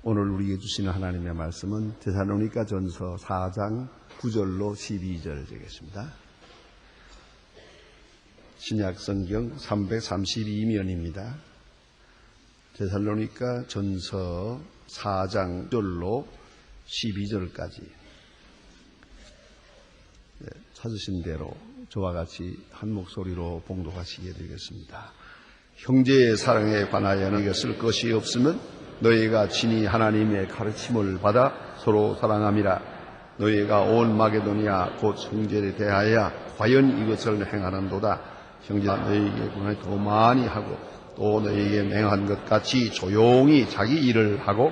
오늘 우리에게 주시는 하나님의 말씀은 데살로니가 전서 4장 9절로 12절 되겠습니다. 신약 성경 332면입니다. 데살로니가 전서 4장 9절로 12절까지 찾으신 대로 저와 같이 한 목소리로 봉독하시게 되겠습니다. 형제의 사랑에 관하여는 이것을 것이 없으면 너희가 친히 하나님의 가르침을 받아 서로 사랑함이라. 너희가 온 마게도니아 곧 형제에 대하여 과연 이것을 행하는도다. 형제가 너희에게 구원을 더 많이 하고 또 너희에게 맹한 것 같이 조용히 자기 일을 하고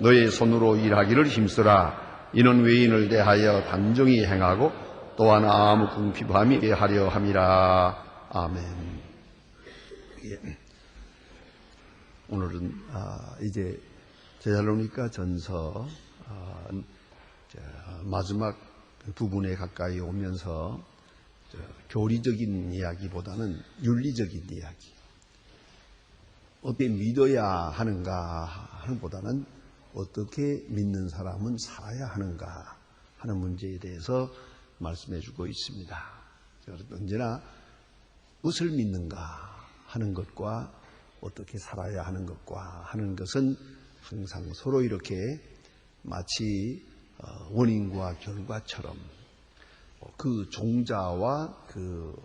너희 손으로 일하기를 힘쓰라. 이는 외인을 대하여 단정히 행하고 또한 아무 궁핍함이 하려 함이라. 아멘. 오늘은 이제 데살로니가 전서 마지막 부분에 가까이 오면서 교리적인 이야기보다는 윤리적인 이야기, 어떻게 믿어야 하는가 하는 보다는 어떻게 믿는 사람은 살아야 하는가 하는 문제에 대해서 말씀해 주고 있습니다. 언제나 무엇을 믿는가 하는 것과 어떻게 살아야 하는 것과 하는 것은 항상 서로 이렇게 마치 원인과 결과처럼 그 종자와 그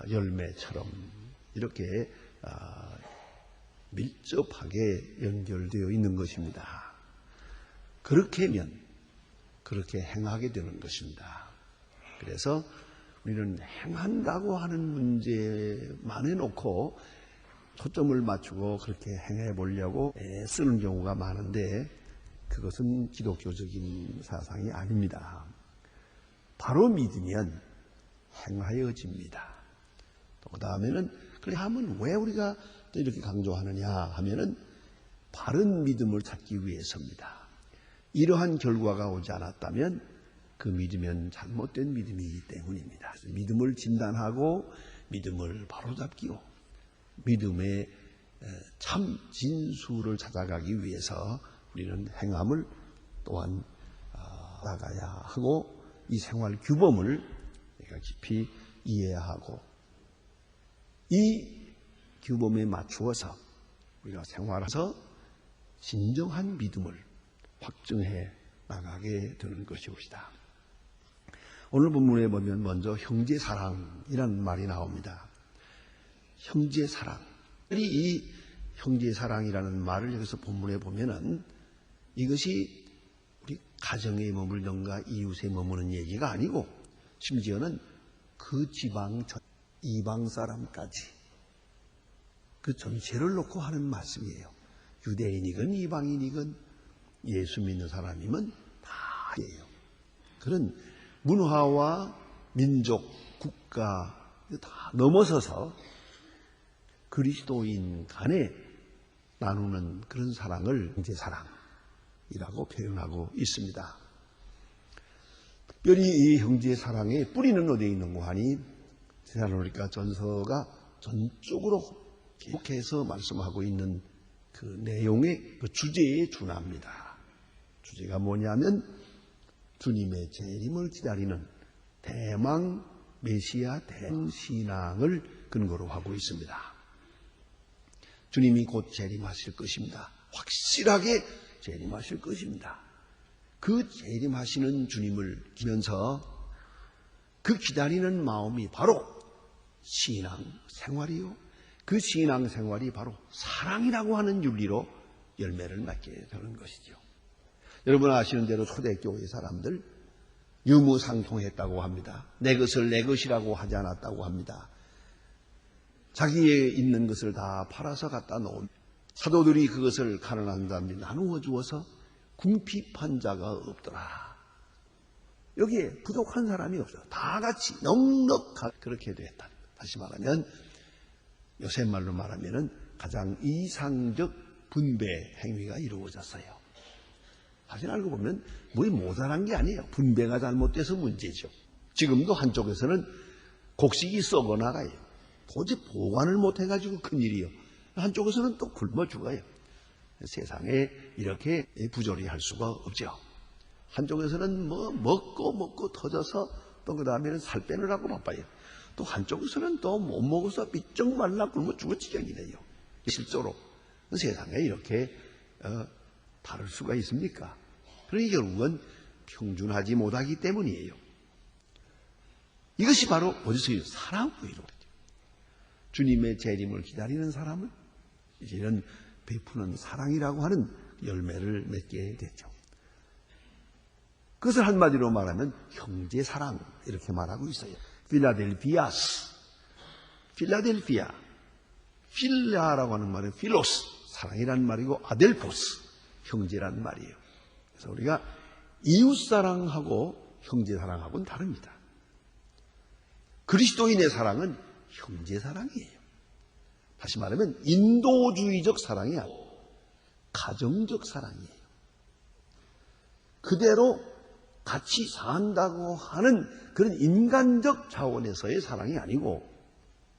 열매처럼 이렇게 밀접하게 연결되어 있는 것입니다. 그렇게 하면 그렇게 행하게 되는 것입니다. 그래서 우리는 행한다고 하는 문제만 해놓고 초점을 맞추고 그렇게 행해 보려고 애쓰는 경우가 많은데 그것은 기독교적인 사상이 아닙니다. 바로 믿으면 행하여집니다. 또 그 다음에는 그렇게 하면 왜 우리가 또 이렇게 강조하느냐 하면은 바른 믿음을 찾기 위해서입니다. 이러한 결과가 오지 않았다면 그 믿으면 잘못된 믿음이기 때문입니다. 믿음을 진단하고 믿음을 바로잡기고 믿음의 참 진수를 찾아가기 위해서 우리는 행함을 또한 나가야 하고 이 생활 규범을 깊이 이해해야 하고 이 규범에 맞추어서 우리가 생활해서 진정한 믿음을 확증해 나가게 되는 것이옵시다. 오늘 본문에 보면 먼저 형제사랑이라는 말이 나옵니다. 형제사랑. 이 형제사랑이라는 말을 여기서 본문에 보면은 이것이 우리 가정에 머물던가 이웃에 머무는 얘기가 아니고 심지어는 그 지방 이방 사람까지 그 전체를 놓고 하는 말씀이에요. 유대인이건 이방인이건 예수 믿는 사람이면 다예요. 그런 문화와 민족, 국가 다 넘어서서 그리스도인 간에 나누는 그런 사랑을 형제사랑이라고 표현하고 있습니다. 특별히 이 형제사랑의 뿌리는 어디에 있는고 하니 데살로니가 전서가 전적으로 계속해서 말씀하고 있는 그 내용의 그 주제에 준합니다. 주제가 뭐냐면 주님의 재림을 기다리는 대망 메시아 대신앙을 근거로 하고 있습니다. 주님이 곧 재림하실 것입니다. 확실하게 재림하실 것입니다. 그 재림하시는 주님을 기면서 그 기다리는 마음이 바로 신앙 생활이요. 그 신앙 생활이 바로 사랑이라고 하는 윤리로 열매를 맺게 되는 것이죠. 여러분 아시는 대로 초대교회 사람들 유무상통했다고 합니다. 내 것을 내 것이라고 하지 않았다고 합니다. 자기의 있는 것을 다 팔아서 갖다 놓은 사도들이 그것을 가난한 사람들이 나누어 주어서 궁핍한 자가 없더라. 여기에 부족한 사람이 없어요. 다 같이 넉넉하게 그렇게 됐다. 다시 말하면 요새 말로 말하면 가장 이상적 분배 행위가 이루어졌어요. 사실 알고 보면 뭐 모자란 게 아니에요. 분배가 잘못돼서 문제죠. 지금도 한쪽에서는 곡식이 썩어 나가요. 도저히 보관을 못해가지고 큰일이요. 한쪽에서는 또 굶어 죽어요. 세상에 이렇게 부조리 할 수가 없죠. 한쪽에서는 먹고 터져서 또 그 다음에는 살 빼느라고 바빠요. 또 한쪽에서는 또 못 먹어서 삐쩍 말라 굶어 죽을 지경이 돼요. 실제로 세상에 이렇게 다를 수가 있습니까? 그러니 결국은 평준하지 못하기 때문이에요. 이것이 바로 어디서요? 사랑으로 이루어져요. 주님의 재림을 기다리는 사람은 이제는 베푸는 사랑이라고 하는 열매를 맺게 되죠. 그것을 한마디로 말하면 형제사랑 이렇게 말하고 있어요. 필라델피아스, 필라델피아, 필라라고 하는 말은 필로스, 사랑이라는 말이고 아델포스, 형제라는 말이에요. 그래서 우리가 이웃사랑하고 형제사랑하고는 다릅니다. 그리스도인의 사랑은 형제사랑이에요. 다시 말하면 인도주의적 사랑이 아니고 가정적 사랑이에요. 그대로 같이 산다고 하는 그런 인간적 차원에서의 사랑이 아니고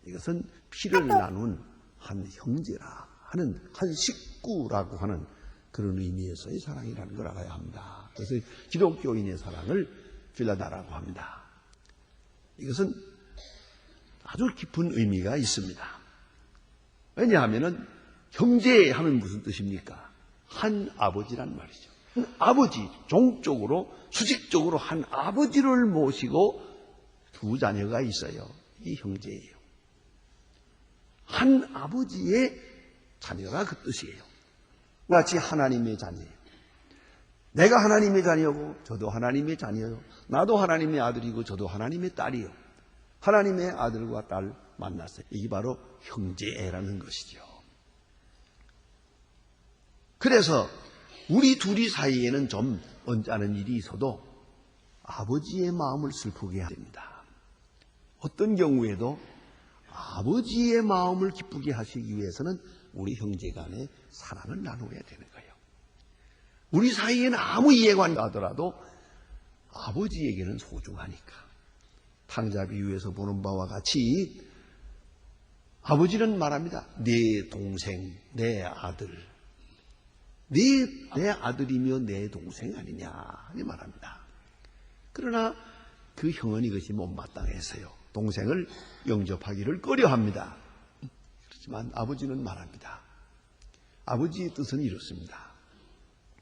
이것은 피를 나눈 한 형제라 하는 한 식구라고 하는 그런 의미에서의 사랑이라는 걸 알아야 합니다. 그래서 기독교인의 사랑을 필라다라고 합니다. 이것은 아주 깊은 의미가 있습니다. 왜냐하면 형제 하면 무슨 뜻입니까? 한 아버지란 말이죠. 아버지, 종적으로 수직적으로 한 아버지를 모시고 두 자녀가 있어요. 이 형제예요. 한 아버지의 자녀가 그 뜻이에요. 마치 하나님의 자녀예요. 내가 하나님의 자녀고 저도 하나님의 자녀요. 나도 하나님의 아들이고 저도 하나님의 딸이요. 하나님의 아들과 딸 만났어요. 이게 바로 형제라는 것이죠. 그래서 우리 둘이 사이에는 좀 언짢은 일이 있어도 아버지의 마음을 슬프게 해야 됩니다. 어떤 경우에도 아버지의 마음을 기쁘게 하시기 위해서는 우리 형제 간의 사랑을 나누어야 되는 거예요. 우리 사이에는 아무 이해가 안 가더라도 아버지에게는 소중하니까. 탕자 비유에서 보는 바와 같이 아버지는 말합니다. 내 동생, 내 아들. 내 아들이며 내 동생 아니냐 이 말합니다. 그러나 그 형은 이것이 못마땅해서요. 동생을 영접하기를 꺼려합니다. 그렇지만 아버지는 말합니다. 아버지의 뜻은 이렇습니다.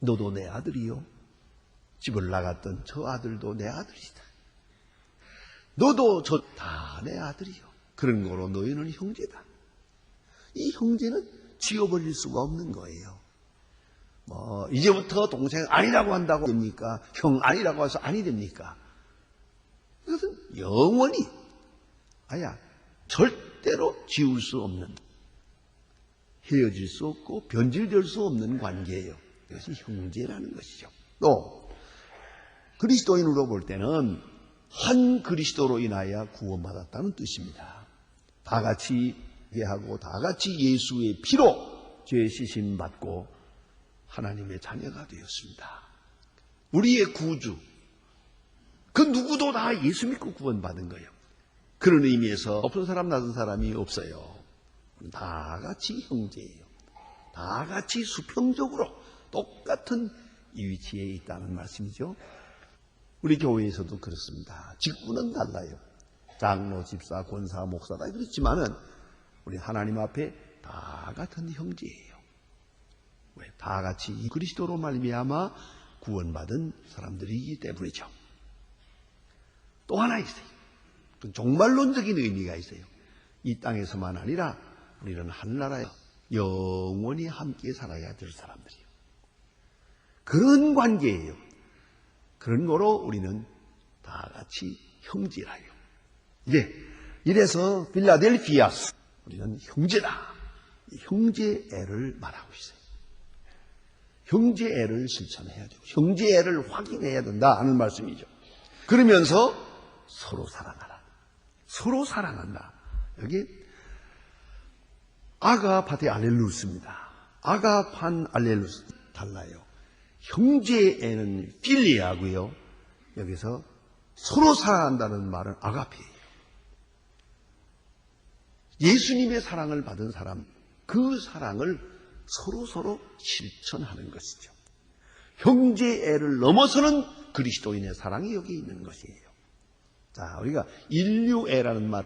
너도 내 아들이요. 집을 나갔던 저 아들도 내 아들이다. 너도 저 다 내 아들이요. 그런 거로 너희는 형제다. 이 형제는 지워버릴 수가 없는 거예요. 이제부터 동생 아니라고 한다고 됩니까? 형 아니라고 해서 아니 됩니까? 이것은 영원히 절대로 지울 수 없는, 헤어질 수 없고 변질될 수 없는 관계예요. 이것이 형제라는 것이죠. 또 그리스도인으로 볼 때는 한 그리스도로 인하여 구원받았다는 뜻입니다. 다 같이 예하고 다 같이 예수의 피로 죄 씻임 받고 하나님의 자녀가 되었습니다. 우리의 구주, 그 누구도 다 예수 믿고 구원받은 거예요. 그런 의미에서 높은 사람 낮은 사람이 없어요. 다 같이 형제예요. 다 같이 수평적으로 똑같은 이 위치에 있다는 말씀이죠. 우리 교회에서도 그렇습니다. 직분은 달라요. 장로, 집사, 권사, 목사다 그렇지만은 우리 하나님 앞에 다 같은 형제예요. 왜? 다 같이 그리스도로 말미암아 구원받은 사람들이기 때문이죠. 또 하나 있어요. 종말론적인 의미가 있어요. 이 땅에서만 아니라 우리는 하늘나라에 영원히 함께 살아야 될 사람들이에요. 그런 관계예요. 그런 거로 우리는 다 같이 형제라요. 이래서 필라델피아스, 우리는 형제다. 형제애를 말하고 있어요. 형제애를 실천해야죠. 형제애를 확인해야 된다 하는 말씀이죠. 그러면서 서로 사랑하라. 서로 사랑한다. 여기 아가파테 알렐루스입니다. 아가판 알렐루스 달라요. 형제애는 필리아고요. 여기서 서로 사랑한다는 말은 아가페예요. 예수님의 사랑을 받은 사람, 그 사랑을 서로 실천하는 것이죠. 형제애를 넘어서는 그리스도인의 사랑이 여기 있는 것이에요. 자, 우리가 인류애라는 말,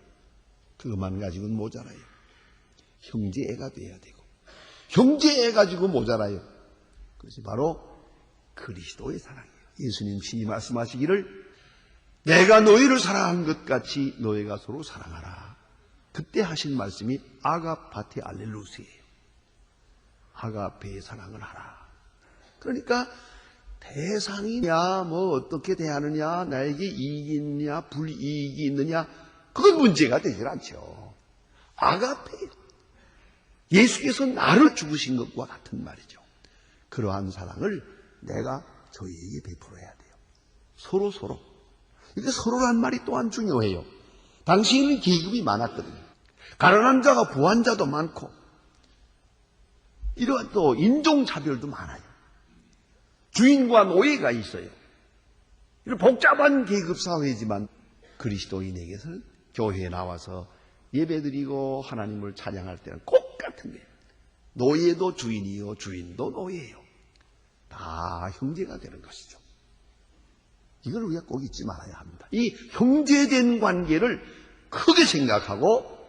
그것만 가지고는 모자라요. 형제애가 돼야 되고, 형제애 가지고 모자라요. 그것이 바로 그리스도의 사랑이에요. 예수님 친히 말씀하시기를 내가 너희를 사랑한 것 같이 너희가 서로 사랑하라. 그때 하신 말씀이 아가파테 알렐루스예요. 아가페의 사랑을 하라. 그러니까 대상이냐, 뭐 어떻게 대하느냐, 나에게 이익이 있느냐, 불이익이 있느냐, 그건 문제가 되질 않죠. 아가페, 예수께서 나를 죽으신 것과 같은 말이죠. 그러한 사랑을 내가 저희에게 베풀어야 돼요. 서로. 이게 서로란 말이 또한 중요해요. 당시에는 계급이 많았거든요. 가난한 자가 부한 자도 많고, 이런 또 인종차별도 많아요. 주인과 노예가 있어요. 이런 복잡한 계급 사회지만 그리스도인에게서는 교회에 나와서 예배드리고 하나님을 찬양할 때는 꼭 같은 거예요. 노예도 주인이요, 주인도 노예예요. 다 형제가 되는 것이죠. 이걸 우리가 꼭 잊지 말아야 합니다. 이 형제된 관계를 크게 생각하고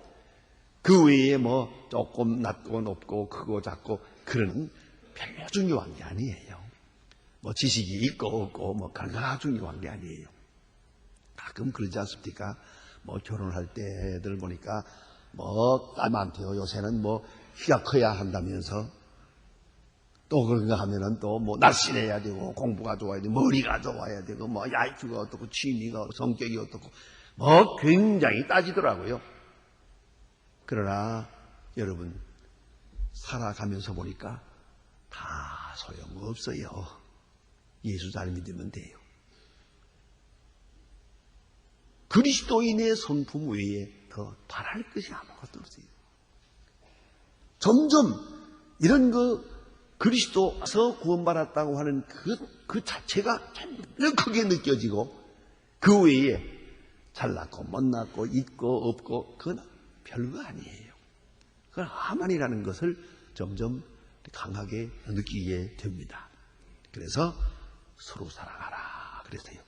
그 외에 뭐 조금 낮고 높고 크고 작고 그런 별로 중요한 게 아니에요. 뭐 지식이 있고 없고 뭐 그런 중요한 게 아니에요. 가끔 그러지 않습니까? 뭐 결혼할 때들 보니까 뭐 많대요. 요새는 뭐 키가 커야 한다면서 또 그런가 하면은 또 뭐 날씬해야 되고 공부가 좋아야 되고 머리가 좋아야 되고 뭐 IQ가 어떻고 취미가 성격이 어떻고 뭐 굉장히 따지더라고요. 그러나 여러분 살아가면서 보니까 다 소용없어요. 예수 잘 믿으면 돼요. 그리스도인의 성품 외에 더 바랄 것이 아무것도 없어요. 점점 이런 그리스도에서 구원받았다고 하는 그 자체가 점점 크게 느껴지고 그 외에 잘났고 못났고 있고 없고 그건 별거 아니에요. 그건 하만이라는 것을 점점 강하게 느끼게 됩니다. 그래서 서로 사랑하라 그랬어요.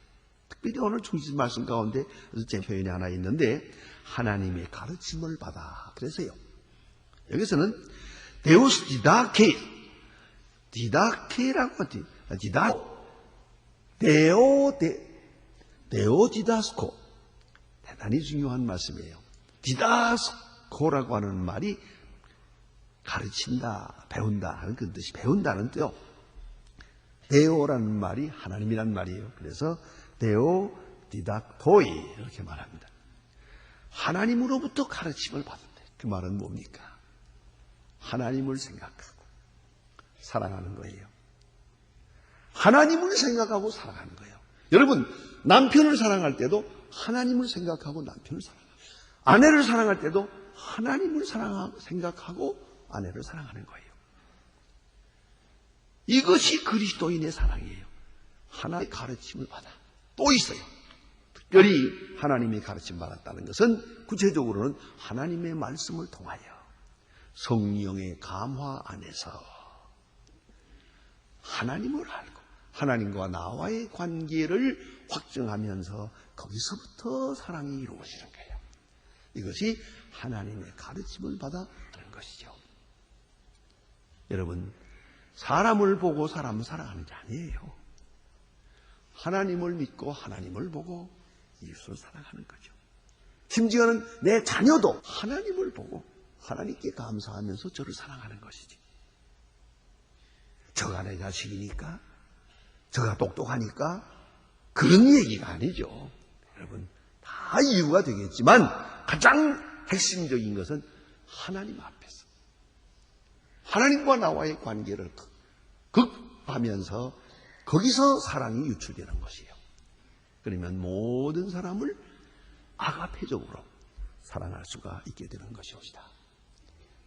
특별히 오늘 중심 말씀 가운데 제 표현이 하나 있는데 하나님의 가르침을 받아 그랬어요. 여기서는 데우스 디다케라고 하지. 데오 디다스코. 대단히 중요한 말씀이에요. 디다스코라고 하는 말이 가르친다, 배운다 하는 그 뜻이 배운다는 뜻이요. 데오라는 말이 하나님이란 말이에요. 그래서 데오 디닥토이 이렇게 말합니다. 하나님으로부터 가르침을 받았대. 그 말은 뭡니까? 하나님을 생각하고 사랑하는 거예요. 하나님을 생각하고 사랑하는 거예요. 여러분 남편을 사랑할 때도 하나님을 생각하고 남편을 사랑하고 아내를 사랑할 때도 하나님을 생각하고 아내를 사랑하는 거예요. 이것이 그리스도인의 사랑이에요. 하나님의 가르침을 받아. 또 있어요. 특별히 하나님의 가르침 받았다는 것은 구체적으로는 하나님의 말씀을 통하여 성령의 감화 안에서 하나님을 알고 하나님과 나와의 관계를 확증하면서 거기서부터 사랑이 이루어지는 거예요. 이것이 하나님의 가르침을 받아 하는 것이죠. 여러분 사람을 보고 사람을 사랑하는 게 아니에요. 하나님을 믿고 하나님을 보고 이웃을 사랑하는 거죠. 심지어는 내 자녀도 하나님을 보고 하나님께 감사하면서 저를 사랑하는 것이지. 저가 내 자식이니까, 저가 똑똑하니까 그런 얘기가 아니죠. 여러분 다 이유가 되겠지만 가장 핵심적인 것은 하나님 앞에서 하나님과 나와의 관계를 극하면서 거기서 사랑이 유출되는 것이에요. 그러면 모든 사람을 아가페적으로 사랑할 수가 있게 되는 것이옵니다.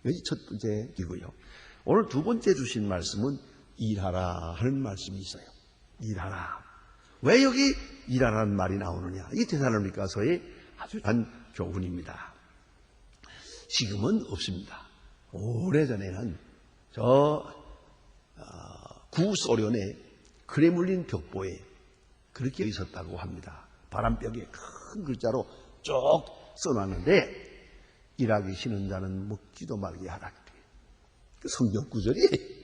여기 첫 번째이고요. 오늘 두 번째 주신 말씀은 일하라 하는 말씀이 있어요. 일하라. 왜 여기 일하라는 말이 나오느냐. 이 데살로니가서의 아주 단 교훈입니다. 지금은 없습니다. 오래전에는 구소련의 크레물린 벽보에 그렇게 있었다고 합니다. 바람벽에 큰 글자로 쭉 써놨는데 일하기 싫은 자는 먹지도 말게 하라. 그 성경 구절이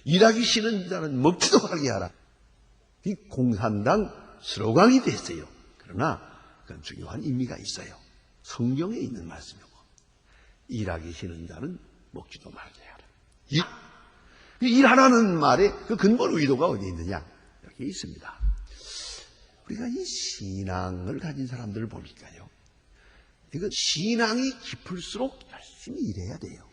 일하기 싫은 자는 먹지도 말게 하라. 이 공산당 슬로건이 됐어요. 그러나 그건 중요한 의미가 있어요. 성경에 있는 말씀이고 일하기 싫은 자는 먹지도 말게 하라. 일하라는 말에 그 근본 의도가 어디 있느냐? 여기 있습니다. 우리가 이 신앙을 가진 사람들을 보니까요. 이거 신앙이 깊을수록 열심히 일해야 돼요.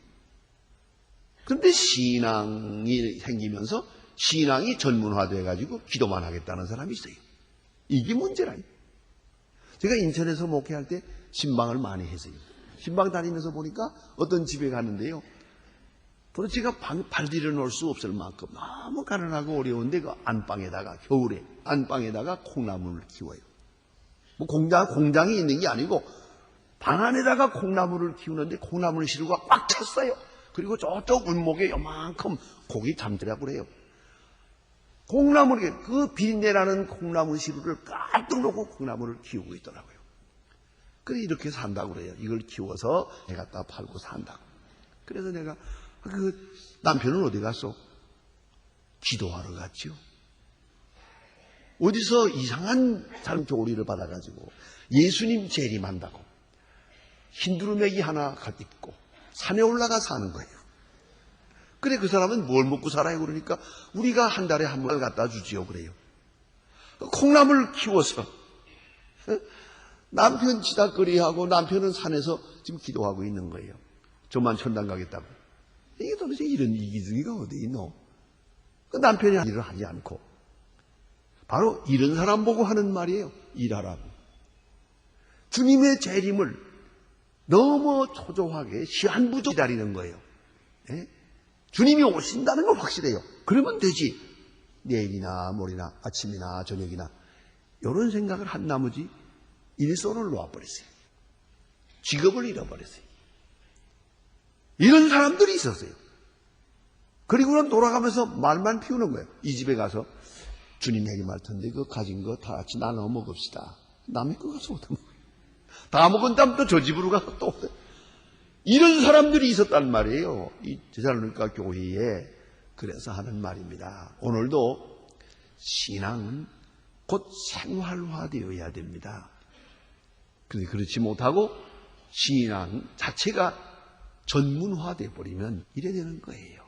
그런데 신앙이 생기면서 신앙이 전문화돼가지고 기도만 하겠다는 사람이 있어요. 이게 문제라요. 제가 인천에서 목회할 때 신방을 많이 했어요. 신방 다니면서 보니까 어떤 집에 갔는데요. 도대체 제가 발 들여놓을 수 없을 만큼 너무 가난하고 어려운데 그 안방에다가 겨울에 안방에다가 콩나물을 키워요. 뭐 공장이 있는 게 아니고 방 안에다가 콩나물을 키우는데 콩나물 시루가 꽉 찼어요. 그리고 저쪽 울목에 요만큼 고기 잠들라고 그래요. 콩나물에 그 비린내나는 콩나물 시루를 가득 놓고 콩나물을 키우고 있더라고요. 그래 이렇게 산다고 그래요. 이걸 키워서 내가 갖다 팔고 산다고. 그래서 내가 그 남편은 어디 갔어? 기도하러 갔죠. 어디서 이상한 사람 교리를 받아가지고 예수님 재림한다고 흰두루매기 하나 입고 산에 올라가 사는 거예요. 그래 그 사람은 뭘 먹고 살아요? 그러니까 우리가 한 달에 한 번 갖다 주지요 그래요. 콩나물 키워서 남편 지닥거리하고 남편은 산에서 지금 기도하고 있는 거예요. 저만 천당 가겠다고. 이게 도대체 이런 이기주의가 어디 있노? 그 남편이 일을 하지 않고 바로 이런 사람 보고 하는 말이에요. 일하라고. 주님의 재림을 너무 초조하게 시한부조 기다리는 거예요. 예? 주님이 오신다는 건 확실해요. 그러면 되지. 내일이나 모레나 아침이나 저녁이나 이런 생각을 한 나머지 일손을 놓아버렸어요. 직업을 잃어버렸어요. 이런 사람들이 있었어요. 그리고는 돌아가면서 말만 피우는 거예요. 이 집에 가서 주님 얘기할 텐데 그 가진 거 다 같이 나눠 먹읍시다. 남의 거 가서 어떻게 먹어요? 다 먹은 다음 또 저 집으로 가서 또 이런 사람들이 있었단 말이에요. 이 데살로니가 교회에 그래서 하는 말입니다. 오늘도 신앙은 곧 생활화되어야 됩니다. 그런데 그렇지 못하고 신앙 자체가 전문화되어 버리면 이래 되는 거예요.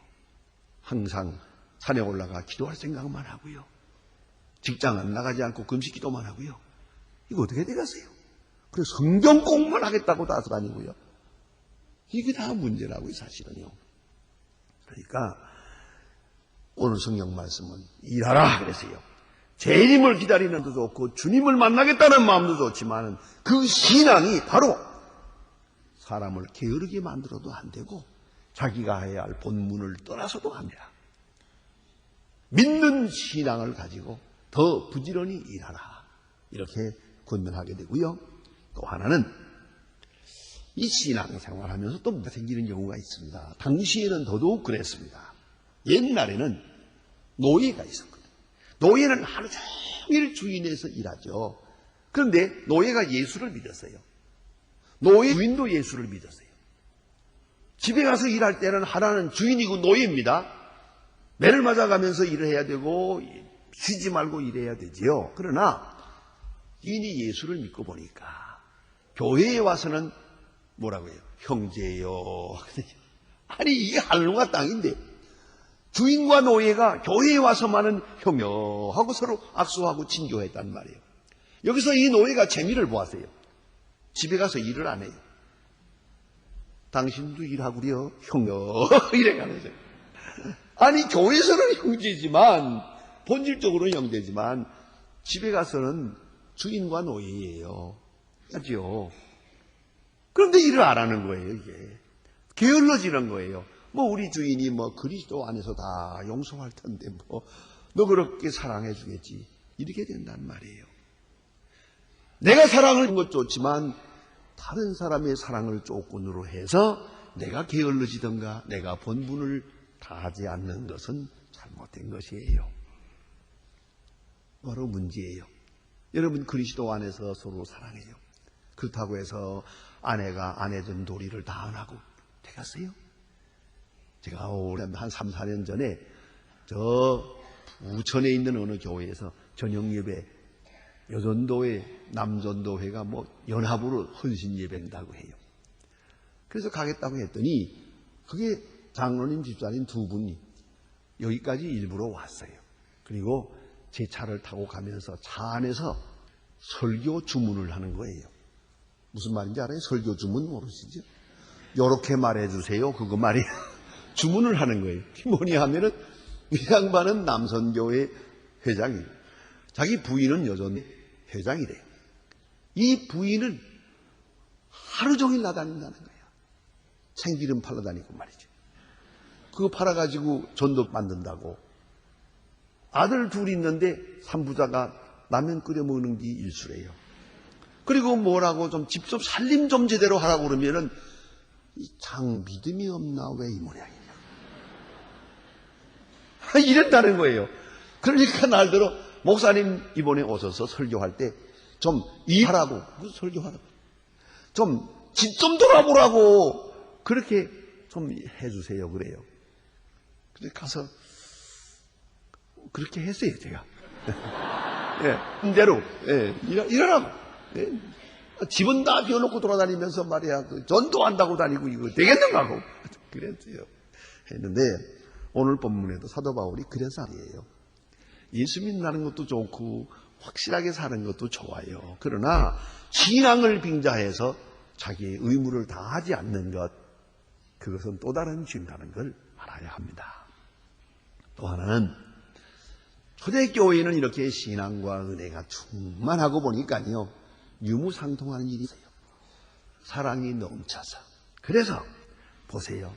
항상 산에 올라가 기도할 생각만 하고요. 직장은 나가지 않고 금식 기도만 하고요. 이거 어떻게 되겠어요? 그래서 성경 공부만 하겠다고 나서 다니고요. 이게 다 문제라고요, 사실은요. 그러니까 오늘 성경 말씀은 일하라 그랬어요. 재림을 기다리는 것도 좋고 주님을 만나겠다는 마음도 좋지만 그 신앙이 바로 사람을 게으르게 만들어도 안 되고 자기가 해야 할 본분을 떠나서도 합니다. 믿는 신앙을 가지고 더 부지런히 일하라. 이렇게 권면하게 되고요. 또 하나는 이 신앙생활하면서 또 생기는 경우가 있습니다. 당시에는 더더욱 그랬습니다. 옛날에는 노예가 있었거든요. 노예는 하루 종일 주인에서 일하죠. 그런데 노예가 예수를 믿었어요. 노예 주인도 예수를 믿었어요. 집에 가서 일할 때는 하나는 주인이고 노예입니다. 매를 맞아가면서 일을 해야 되고 쉬지 말고 일해야 되지요. 그러나 주인이 예수를 믿고 보니까 교회에 와서는 뭐라고 해요? 형제요. 아니 이게 하늘과 땅인데 주인과 노예가 교회에 와서만은 형여하고 서로 악수하고 친교했단 말이에요. 여기서 이 노예가 재미를 보았어요. 집에 가서 일을 안 해요. 당신도 일하구려 형여 이래가면서 아니 교회에서는 형제지만 본질적으로는 형제지만 집에 가서는 주인과 노예예요. 그렇죠? 그런데 일을 안 하는 거예요. 이게 게을러지는 거예요. 뭐 우리 주인이 뭐 그리스도 안에서 다 용서할 텐데 뭐 너 그렇게 사랑해 주겠지 이렇게 된단 말이에요. 내가 사랑을 준 것 좋지만 다른 사람의 사랑을 조건으로 해서 내가 게을러지던가 내가 본분을 다하지 않는 것은 잘못된 것이에요. 바로 문제예요. 여러분, 그리스도 안에서 서로 사랑해요. 그렇다고 해서 아내가 아내 전 도리를 다 안 하고 되겠어요? 제가 올해 한 3, 4년 전에 저 부천에 있는 어느 교회에서 저녁 예배, 여전도회, 남전도회가 뭐 연합으로 헌신 예배한다고 해요. 그래서 가겠다고 했더니 그게 장로님 집사님 두 분이 여기까지 일부러 왔어요. 그리고 제 차를 타고 가면서 차 안에서 설교 주문을 하는 거예요. 무슨 말인지 알아요? 설교 주문 모르시죠? 요렇게 말해주세요. 그거 말이에요. 주문을 하는 거예요. 뭐냐 하면은 이 양반은 남선교회 회장이에요. 자기 부인은 여전 회장이래요. 이 부인은 하루 종일 나다닌다는 거예요. 참기름 팔러 다니고 말이죠. 그거 팔아가지고 전도 만든다고. 아들 둘이 있는데 삼부자가 라면 끓여 먹는 게 일수래요. 그리고 뭐라고 좀 집 좀 살림 좀 제대로 하라고 그러면은 장 믿음이 없나 왜 이 모양이냐. 이랬다는 거예요. 그러니까 날들어 목사님 이번에 오셔서 설교할 때 좀 일하라고, 무슨 설교하라고, 좀 집 좀 돌아보라고 그렇게 좀 해주세요 그래요. 그래서 가서 그렇게 했어요 제가. 예, 대로 예, 일하라고. 예. 집은 다 비워놓고 돌아다니면서 말이야 전도한다고 다니고 이거 되겠는가 하고 그랬어요. 했는데 오늘 본문에도 사도 바울이 그래서 아니에요. 예수 믿는 것도 좋고 확실하게 사는 것도 좋아요. 그러나 신앙을 빙자해서 자기의 의무를 다하지 않는 것, 그것은 또 다른 죄라는 걸 알아야 합니다. 또 하나는 초대교회는 이렇게 신앙과 은혜가 충만하고 보니까요 유무상통하는 일이 있어요. 사랑이 넘쳐서. 그래서 보세요.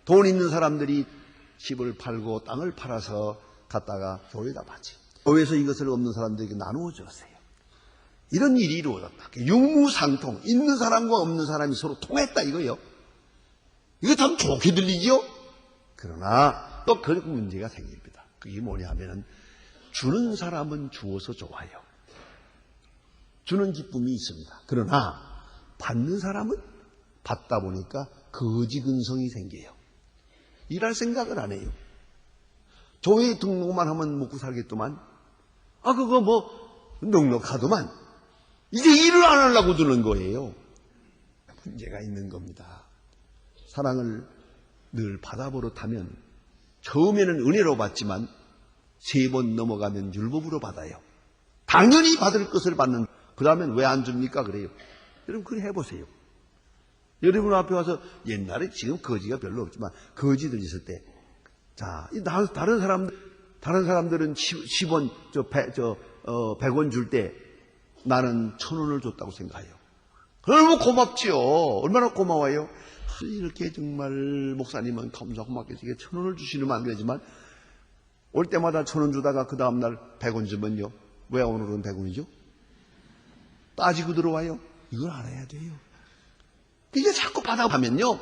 돈 있는 사람들이 집을 팔고 땅을 팔아서 갖다가 교회에다 바치. 교회에서 이것을 없는 사람들에게 나누어 줬어요. 이런 일이 이루어졌다. 유무상통. 있는 사람과 없는 사람이 서로 통했다 이거요. 이거 참 좋게 들리죠? 그러나 또 그런 문제가 생깁니다. 그게 뭐냐 하면은 주는 사람은 주어서 좋아요. 주는 기쁨이 있습니다. 그러나 받는 사람은 받다 보니까 거지 근성이 생겨요. 일할 생각을 안 해요. 교회에 등록만 하면 먹고 살겠더만. 그거 뭐 넉넉하더만. 이제 일을 안 하려고 드는 거예요. 문제가 있는 겁니다. 사랑을 늘 받아버릇하면 처음에는 은혜로 받지만 3번 넘어가면 율법으로 받아요. 당연히 받을 것을 받는. 그 다음엔 왜 안 줍니까? 그래요. 여러분 그래 해보세요. 여러분 앞에 와서 옛날에 지금 거지가 별로 없지만 거지들 있을 때 자, 다른 사람들은 10원, 100원 줄 때 나는 1000원을 줬다고 생각해요. 너무 고맙지요. 얼마나 고마워요. 이렇게 정말 목사님은 고맙게 1000원을 주시면 안 되지만 올 때마다 1000원 주다가 그 다음날 100원 주면요. 왜 오늘은 100원이죠? 따지고 들어와요. 이걸 알아야 돼요. 이제 자꾸 받아가면요.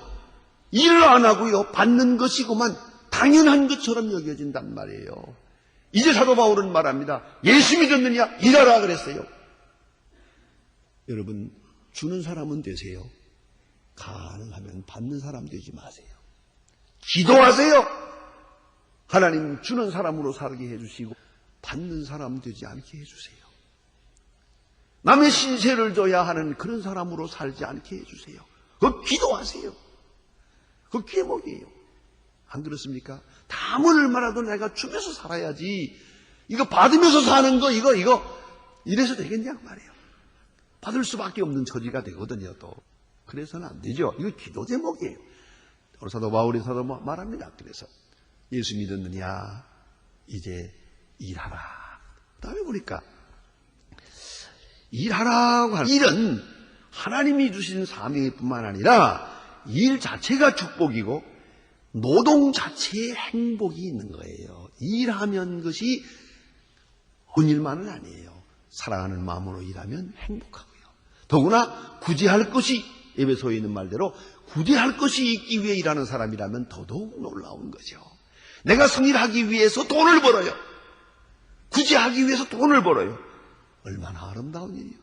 일을 안 하고요. 받는 것이고만 당연한 것처럼 여겨진단 말이에요. 이제 사도 바울은 말합니다. 예수 믿었느냐? 일하라 그랬어요. 여러분 주는 사람은 되세요. 가능하면 받는 사람 되지 마세요. 기도하세요. 하나님 주는 사람으로 살게 해주시고 받는 사람 되지 않게 해주세요. 남의 신세를 져야 하는 그런 사람으로 살지 않게 해주세요. 그거 기도하세요. 그거 기회목이에요. 안 그렇습니까? 담은 얼마라도 내가 주면서 살아야지. 이거 받으면서 사는 거 이거 이래서 되겠냐 말이에요. 받을 수밖에 없는 처지가 되거든요. 또 그래서는 안 되죠. 이거 기도 제목이에요. 사도 바울이 말합니다. 그래서 예수 믿었느냐? 이제 일하라. 다음에 보니까 일하라고 하는 일은 하나님이 주신 사명뿐만 아니라 일 자체가 축복이고 노동 자체에 행복이 있는 거예요. 일하면 것이 혼일만은 아니에요. 사랑하는 마음으로 일하면 행복하고요. 더구나 굳이 할 것이 에베소에 있는 말대로 굳이 할 것이 있기 위해 일하는 사람이라면 더더욱 놀라운 거죠. 내가 성일하기 위해서 돈을 벌어요. 굳이 하기 위해서 돈을 벌어요. 얼마나 아름다운 일이요.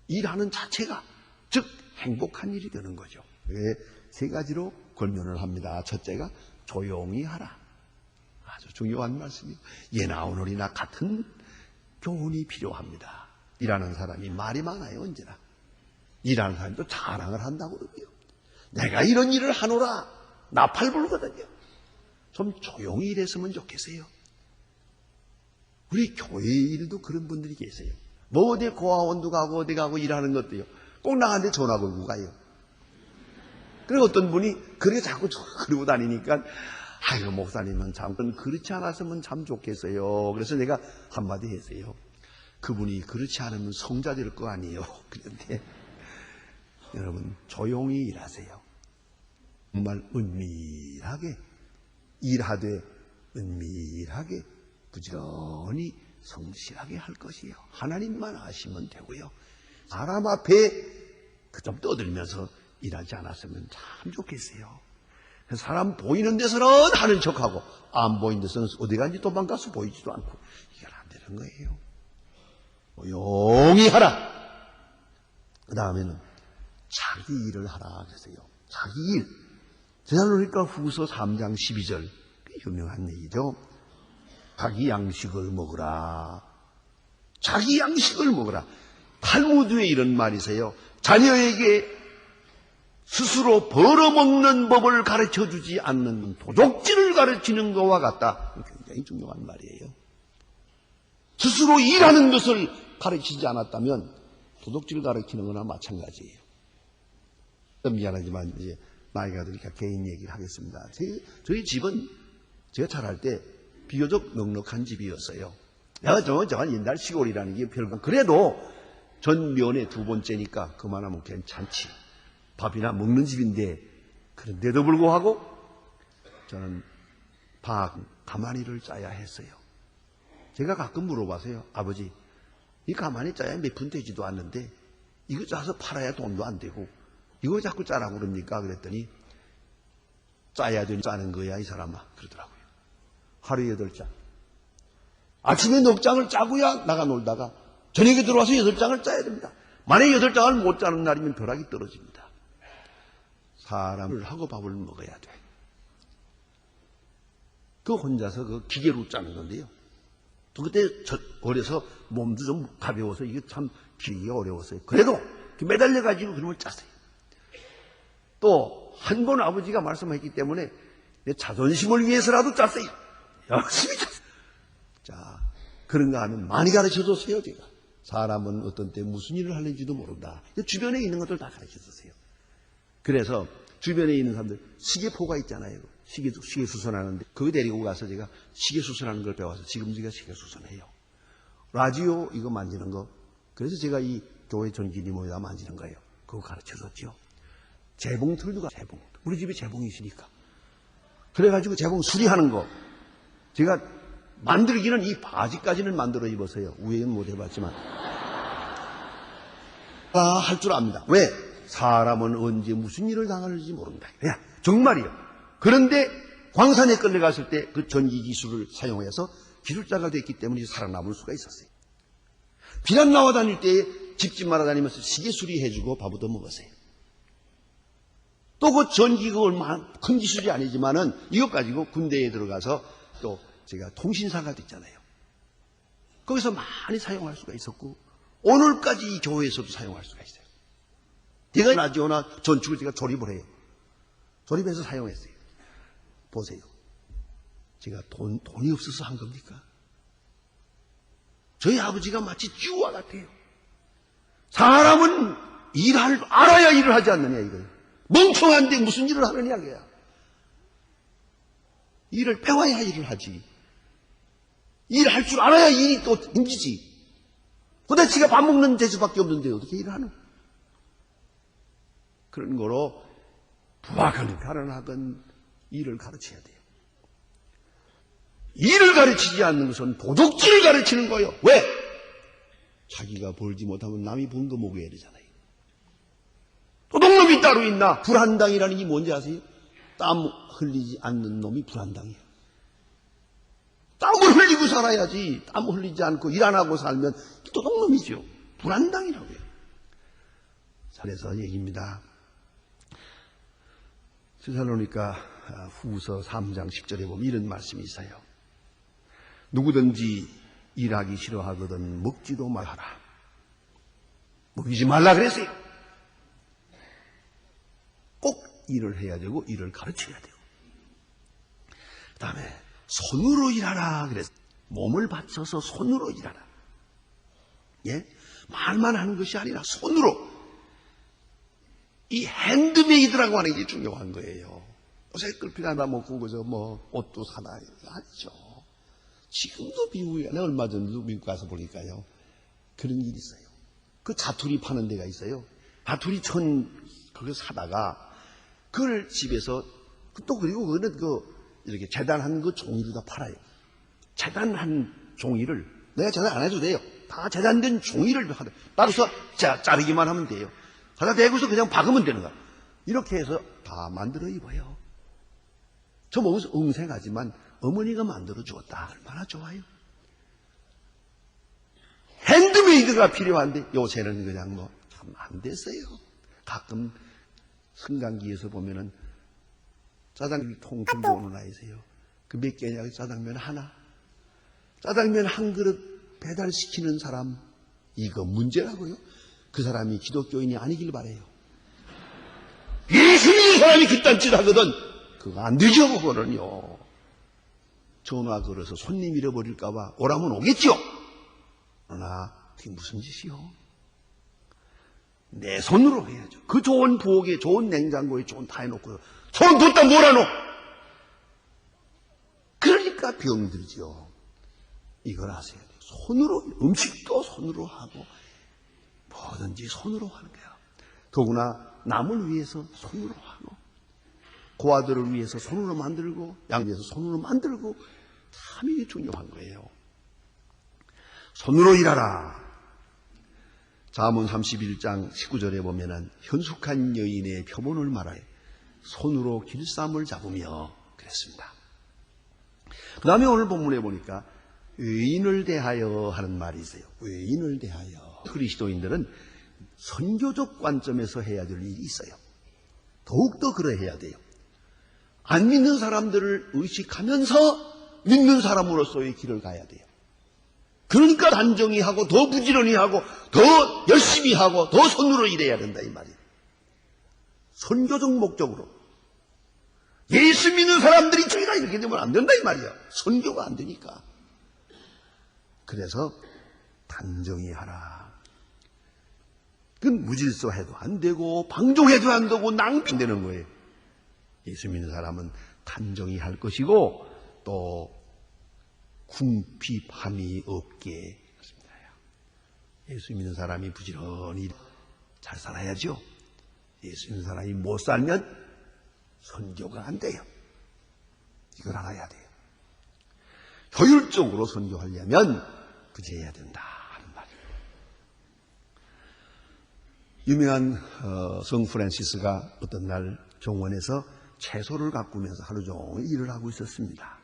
일하는 자체가 즉 행복한 일이 되는 거죠. 세 가지로 권면을 합니다. 첫째가 조용히 하라. 아주 중요한 말씀이요. 예나 오늘이나 같은 교훈이 필요합니다. 일하는 사람이 말이 많아요. 언제나. 일하는 사람도 자랑을 한다고 그러고요. 내가 이런 일을 하노라 나팔 불거든요. 좀 조용히 일했으면 좋겠어요. 우리 교회 일도 그런 분들이 계세요. 뭐 어디 고아원도 가고 어디 가고 일하는 것도요. 꼭 나한테 전화 걸고 가요. 그리고 어떤 분이 그렇게 자꾸 그러고 다니니까 아이고 목사님은 참 그렇지 않았으면 참 좋겠어요. 그래서 내가 한마디 했어요. 그분이 그렇지 않으면 성자 될 거 아니에요. 그런데 여러분 조용히 일하세요. 정말 은밀하게 일하되 은밀하게 부지런히 성실하게 할 것이에요. 하나님만 아시면 되고요. 사람 앞에 좀 떠들면서 일하지 않았으면 참 좋겠어요. 사람 보이는 데서는 하는 척하고 안 보이는 데서는 어디 간지 도망가서 보이지도 않고 이건 안 되는 거예요. 조용히 하라. 그 다음에는 자기 일을 하라 그랬어요. 자기 일. 데살로니가 후서 3장 12절 유명한 얘기죠. 자기 양식을 먹으라. 자기 양식을 먹으라. 탈무드에 이런 말이 있어요. 자녀에게 스스로 벌어먹는 법을 가르쳐주지 않는 도둑질을 가르치는 것과 같다. 굉장히 중요한 말이에요. 스스로 일하는 것을 가르치지 않았다면 도둑질을 가르치는 거나 마찬가지예요. 미안하지만 이제 나이가 드니까 개인 얘기를 하겠습니다. 저희 집은 제가 자랄 때 비교적 넉넉한 집이었어요. 저건 옛날 시골이라는 게 별거. 그래도 전면에 두 번째니까 그만하면 괜찮지. 밥이나 먹는 집인데 그런데도 불구하고 저는 가마니를 짜야 했어요. 제가 가끔 물어봐서요. 아버지, 이 가마니 짜야 몇 푼 되지도 않는데 이거 짜서 팔아야 돈도 안 되고 이거 자꾸 짜라고 그럽니까? 그랬더니 짜야 되니 짜는 거야 이 사람아 그러더라고요. 하루에 8장. 아침에 넉 장을 짜고야 나가 놀다가 저녁에 들어와서 8장을 짜야 됩니다. 만약에 8장을 못 짜는 날이면 벼락이 떨어집니다. 사람을 하고 밥을 먹어야 돼. 그 혼자서 그 기계로 짜는 건데요. 또 그때 어려서 몸도 좀 가벼워서 이게 참 길기가 어려웠어요. 그래도 매달려가지고 그런 걸 짰어요. 또 한 번 아버지가 말씀했기 때문에 내 자존심을 위해서라도 짰어요. 열심히 짰어요. 자, 그런가 하면 많이 가르쳐줬어요, 제가. 사람은 어떤 때 무슨 일을 하는지도 모른다. 주변에 있는 것들 다 가르쳐줬어요. 그래서 주변에 있는 사람들, 시계포가 있잖아요. 시계 수선하는데, 그거 데리고 가서 제가 시계 수선하는 걸 배워서 지금 제가 시계 수선해요. 라디오 이거 만지는 거. 그래서 제가 이 교회 전기니 뭐다 만지는 거예요. 그거 가르쳐줬죠. 재봉 틀도 재봉. 우리 집에 재봉이 있으니까. 그래가지고 재봉 수리하는 거. 제가 만들기는 이 바지까지는 만들어 입었어요. 위에는 못 해봤지만. 할 줄 압니다. 왜? 사람은 언제 무슨 일을 당하는지 모른다. 그냥 정말이요. 그런데 광산에 끌려갔을 때 그 전기 기술을 사용해서 기술자가 됐기 때문에 살아남을 수가 있었어요. 비난 나와 다닐 때 집집마다 다니면서 시계 수리해주고 밥 얻어 먹었어요. 또 그 전기가 얼마나 큰 기술이 아니지만은 이것 가지고 군대에 들어가서 또 제가 통신사가 됐잖아요. 거기서 많이 사용할 수가 있었고 오늘까지 이 교회에서도 사용할 수가 있어요. 제가 라디오나 전축을 제가 조립을 해요. 조립해서 사용했어요. 보세요. 제가 돈이 없어서 한 겁니까? 저희 아버지가 마치 쥐와 같아요. 사람은 알아야 일을 하지 않느냐 이거예요. 멍청한데 무슨 일을 하느냐 그야. 일을 배워야 일을 하지. 일할 줄 알아야 일이 또 생기지. 근데 지가 밥 먹는 재수밖에 없는데 어떻게 일을 하노? 그런 거로 부하건 가련하건 일을 가르쳐야 돼요. 일을 가르치지 않는 것은 도둑질을 가르치는 거예요. 왜? 자기가 벌지 못하면 남이 번 거 먹어야 되잖아요. 도둑놈이 따로 있나? 불한당이라는 게 뭔지 아세요? 땀 흘리지 않는 놈이 불한당이에요. 살아야지. 땀 흘리지 않고 일 안 하고 살면 도둑놈이죠. 불안당이라고요. 그래서 얘기입니다. 데살로니가 후서 3장 10절에 보면 이런 말씀이 있어요. 누구든지 일하기 싫어하거든 먹지도 말아라. 먹이지 말라 그랬어요. 꼭 일을 해야 되고 일을 가르쳐야 돼요. 그 다음에 손으로 일하라 그랬어요. 몸을 바쳐서 손으로 일하라. 예? 말만 하는 것이 아니라 손으로. 이 핸드메이드라고 하는 게 중요한 거예요. 옷에 끌필 하나 먹고 그저 옷도 사다 아니죠. 지금도 미국에 내가 얼마 전에도 미국 가서 보니까요. 그런 일이 있어요. 그 자투리 파는 데가 있어요. 자투리 그걸 사다가 그걸 집에서 또 그리고 그거는 이렇게 재단한 그 종이로 다 팔아요. 재단한 종이를 내가 재단 안 해도 돼요. 다 재단된 종이를 하다. 따라서 자르기만 하면 돼요. 갖다 대고서 그냥 박으면 되는 거야. 이렇게 해서 다 만들어 입어요. 저 보면서 응생하지만 어머니가 만들어 주었다. 얼마나 좋아요. 핸드메이드가 필요한데 요새는 그냥 참 안 됐어요. 가끔 승강기에서 보면은 짜장면 통 들고 오는 아이 있어요. 그 몇 개냐? 짜장면 하나. 짜장면 한 그릇 배달시키는 사람 이거 문제라고요. 그 사람이 기독교인이 아니길 바래요. 예수 믿는 사람이 그딴 짓 하거든. 그거 안 되죠. 그거는요. 전화 걸어서 손님 잃어버릴까 봐 오라면 오겠죠. 그러나 그게 무슨 짓이요? 내 손으로 해야죠. 그 좋은 부엌에 좋은 냉장고에 좋은 다 해놓고 손 뒀다 몰아놓. 그러니까 병들죠. 이걸 아셔야 돼요. 손으로 음식도 손으로 하고 뭐든지 손으로 하는 거야. 더구나 남을 위해서 손으로 하고 고아들을 위해서 손으로 만들고 양 위해서 손으로 만들고 참 이게 중요한 거예요. 손으로 일하라. 잠언 31장 19절에 보면은 현숙한 여인의 표본을 말하여 손으로 길쌈을 잡으며 그랬습니다. 그 다음에 오늘 본문에 보니까 외인을 대하여 하는 말이 있어요. 외인을 대하여. 그리스도인들은 선교적 관점에서 해야 될 일이 있어요. 더욱더 그러해야 돼요. 안 믿는 사람들을 의식하면서 믿는 사람으로서의 길을 가야 돼요. 그러니까 단정히 하고 더 부지런히 하고 더 열심히 하고 더 손으로 일해야 된다 이 말이에요. 선교적 목적으로. 예수 믿는 사람들이 저희가 이렇게 되면 안 된다 이 말이에요. 선교가 안 되니까. 그래서 단정히 하라. 그건 무질서해도 안 되고 방종해도 안 되고 낭비되는 거예요. 예수 믿는 사람은 단정히 할 것이고 또 궁핍함이 없게. 예수 믿는 사람이 부지런히 잘 살아야죠. 예수 믿는 사람이 못 살면 선교가 안 돼요. 이걸 알아야 돼요. 효율적으로 선교하려면 부지해야 된다 하는 말이에요. 유명한 성 프란시스가 어떤 날 정원에서 채소를 가꾸면서 하루 종일 일을 하고 있었습니다.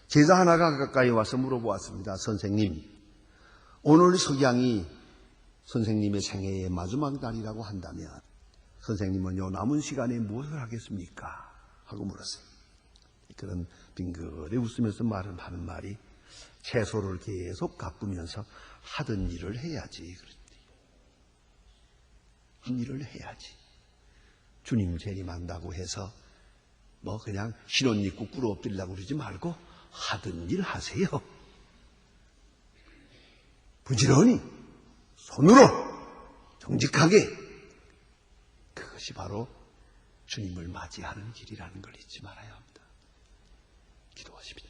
제자 하나가 가까이 와서 물어보았습니다. 선생님, 오늘 석양이 선생님의 생애의 마지막 날이라고 한다면 선생님은요 남은 시간에 무엇을 하겠습니까? 하고 물었어요. 그런 빙그레 웃으면서 하는 말이 채소를 계속 가꾸면서 하던 일을 해야지. 한 일을 해야지. 주님 재림한다고 해서 그냥 신혼 입고 꿇어 엎드리려고 그러지 말고 하던 일 하세요. 부지런히 손으로 정직하게. 그것이 바로 주님을 맞이하는 길이라는 걸 잊지 말아야 합니다. 기도하십시오.